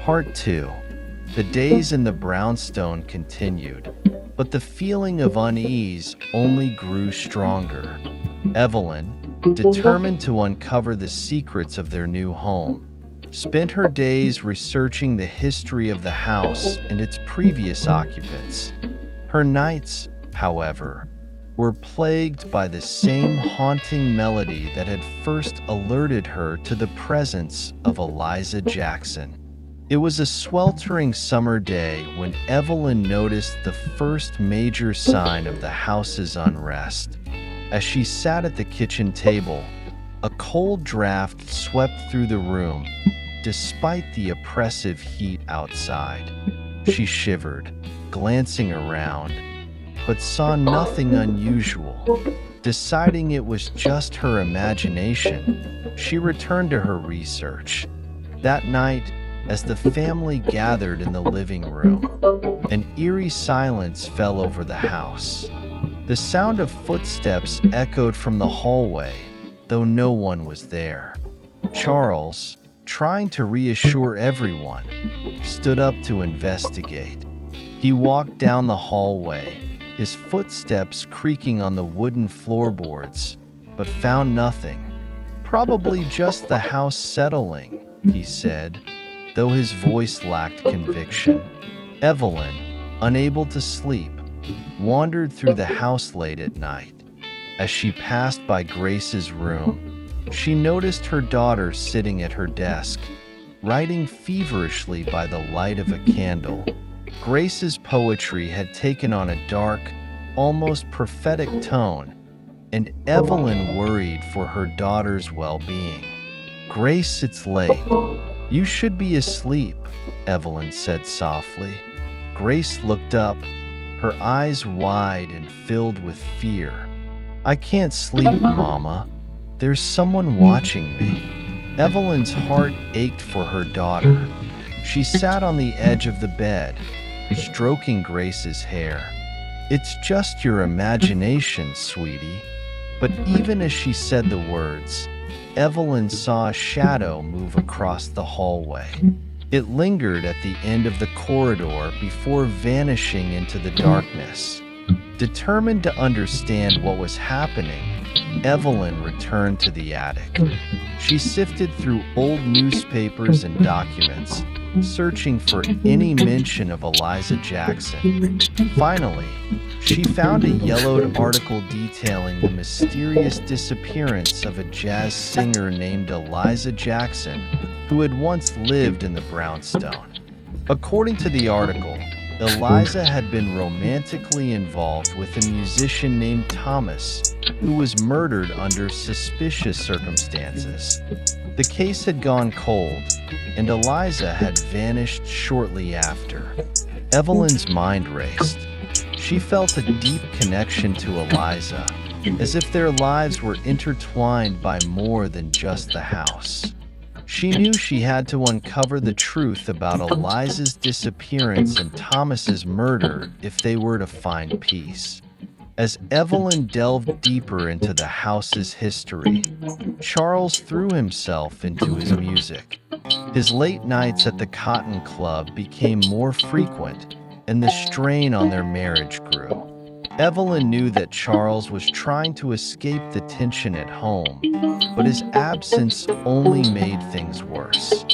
Part 2. The days in the brownstone continued, but the feeling of unease only grew stronger. Evelyn, determined to uncover the secrets of their new home, spent her days researching the history of the house and its previous occupants. Her nights, however, were plagued by the same haunting melody that had first alerted her to the presence of Eliza Jackson. It was a sweltering summer day when Evelyn noticed the first major sign of the house's unrest. As she sat at the kitchen table, a cold draft swept through the room, despite the oppressive heat outside. She shivered, glancing around, but saw nothing unusual. Deciding it was just her imagination, she returned to her research. That night, as the family gathered in the living room, an eerie silence fell over the house. The sound of footsteps echoed from the hallway, though no one was there. Charles, trying to reassure everyone, stood up to investigate. He walked down the hallway, his footsteps creaking on the wooden floorboards, but found nothing. "Probably just the house settling," he said, though his voice lacked conviction. Evelyn, unable to sleep, wandered through the house late at night. As she passed by Grace's room, she noticed her daughter sitting at her desk, writing feverishly by the light of a candle. Grace's poetry had taken on a dark, almost prophetic tone, and Evelyn worried for her daughter's well-being. "Grace, it's late. You should be asleep," Evelyn said softly. Grace looked up, her eyes wide and filled with fear. "I can't sleep, Mama. There's someone watching me." Evelyn's heart ached for her daughter. She sat on the edge of the bed, stroking Grace's hair. "It's just your imagination, sweetie." But even as she said the words, Evelyn saw a shadow move across the hallway. It lingered at the end of the corridor before vanishing into the darkness. Determined to understand what was happening, Evelyn returned to the attic. She sifted through old newspapers and documents, searching for any mention of Eliza Jackson. Finally, she found a yellowed article detailing the mysterious disappearance of a jazz singer named Eliza Jackson, who had once lived in the brownstone. According to the article, Eliza had been romantically involved with a musician named Thomas, who was murdered under suspicious circumstances. The case had gone cold, and Eliza had vanished shortly after. Evelyn's mind raced. She felt a deep connection to Eliza, as if their lives were intertwined by more than just the house. She knew she had to uncover the truth about Eliza's disappearance and Thomas's murder if they were to find peace. As Evelyn delved deeper into the house's history, Charles threw himself into his music. His late nights at the Cotton Club became more frequent, and the strain on their marriage grew. Evelyn knew that Charles was trying to escape the tension at home, but his absence only made things worse.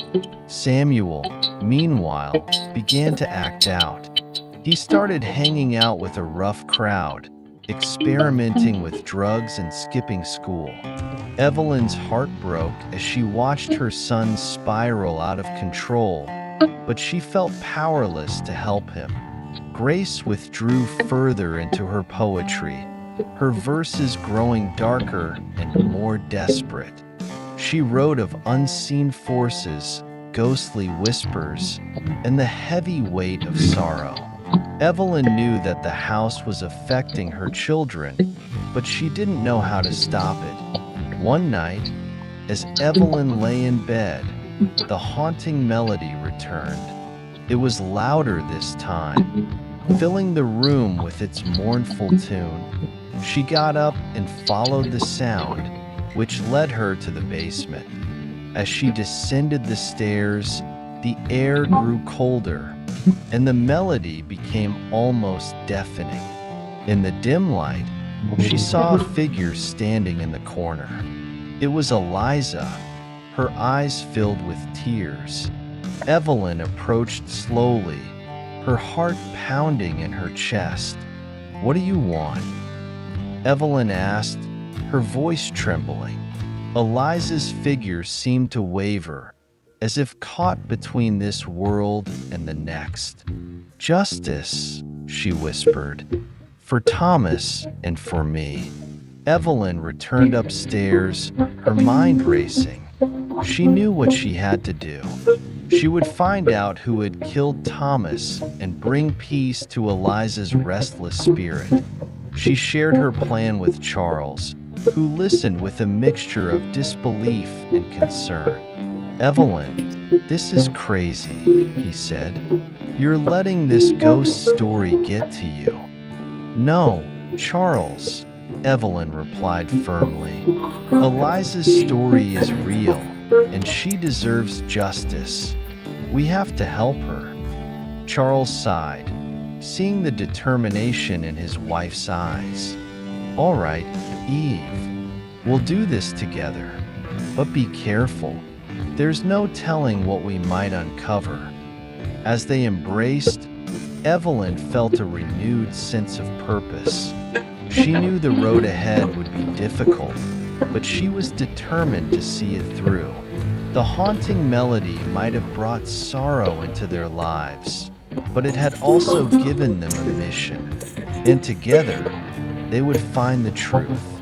Samuel, meanwhile, began to act out. He started hanging out with a rough crowd, experimenting with drugs and skipping school. Evelyn's heart broke as she watched her son spiral out of control, but she felt powerless to help him. Grace withdrew further into her poetry, her verses growing darker and more desperate. She wrote of unseen forces, ghostly whispers, and the heavy weight of sorrow. Evelyn knew that the house was affecting her children, but she didn't know how to stop it. One night, as Evelyn lay in bed, the haunting melody returned. It was louder this time, filling the room with its mournful tune. She got up and followed the sound, which led her to the basement. As she descended the stairs, The air grew colder, and the melody became almost deafening. In the dim light, she saw a figure standing in the corner. It was Eliza, her eyes filled with tears. Evelyn approached slowly, her heart pounding in her chest. "What do you want?" Evelyn asked, her voice trembling. Eliza's figure seemed to waver, as if caught between this world and the next. "Justice," she whispered, "for Thomas and for me." Evelyn returned upstairs, her mind racing. She knew what she had to do. She would find out who had killed Thomas and bring peace to Eliza's restless spirit. She shared her plan with Charles, who listened with a mixture of disbelief and concern. "Evelyn, this is crazy," he said. "You're letting this ghost story get to you." "No, Charles," Evelyn replied firmly. "Eliza's story is real, and she deserves justice. We have to help her." Charles sighed, seeing the determination in his wife's eyes. "All right, Eve, we'll do this together. But be careful. There's no telling what we might uncover." As they embraced, Evelyn felt a renewed sense of purpose. She knew the road ahead would be difficult, but she was determined to see it through. The haunting melody might have brought sorrow into their lives, but it had also given them a mission, and together they would find the truth.